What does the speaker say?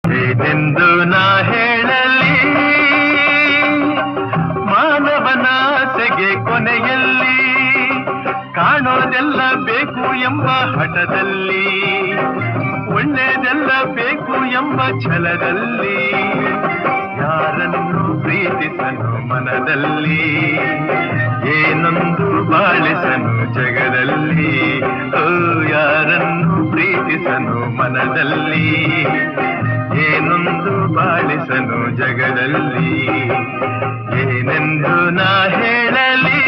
ಏನೆಂದು ನಾ ಹೇಳಲಿ ಮಾನವನಾಸೆಗೆ ಕೊನೆಯಲ್ಲಿ ಕಾಣೋದೆಲ್ಲ ಬೇಕು ಎಂಬ ಹಠದಲ್ಲಿ ಒಳ್ಳೆಯದೆಲ್ಲ ಬೇಕು ಎಂಬ ಛಲದಲ್ಲಿ ಯಾರನ್ನು ಪ್ರೀತಿಸನು ಮನದಲ್ಲಿ ಏನೊಂದು ಬಾಳಿಸನು ಜಗದಲ್ಲಿ ಓ ಯಾರನ್ನು ಪ್ರೀತಿಸನು ಮನದಲ್ಲಿ ಏನೊಂದು ಬಾಳಿಸನು ಜಗದಲ್ಲಿ ಏನೆಂದು ನಾ ಹೇಳಲಿ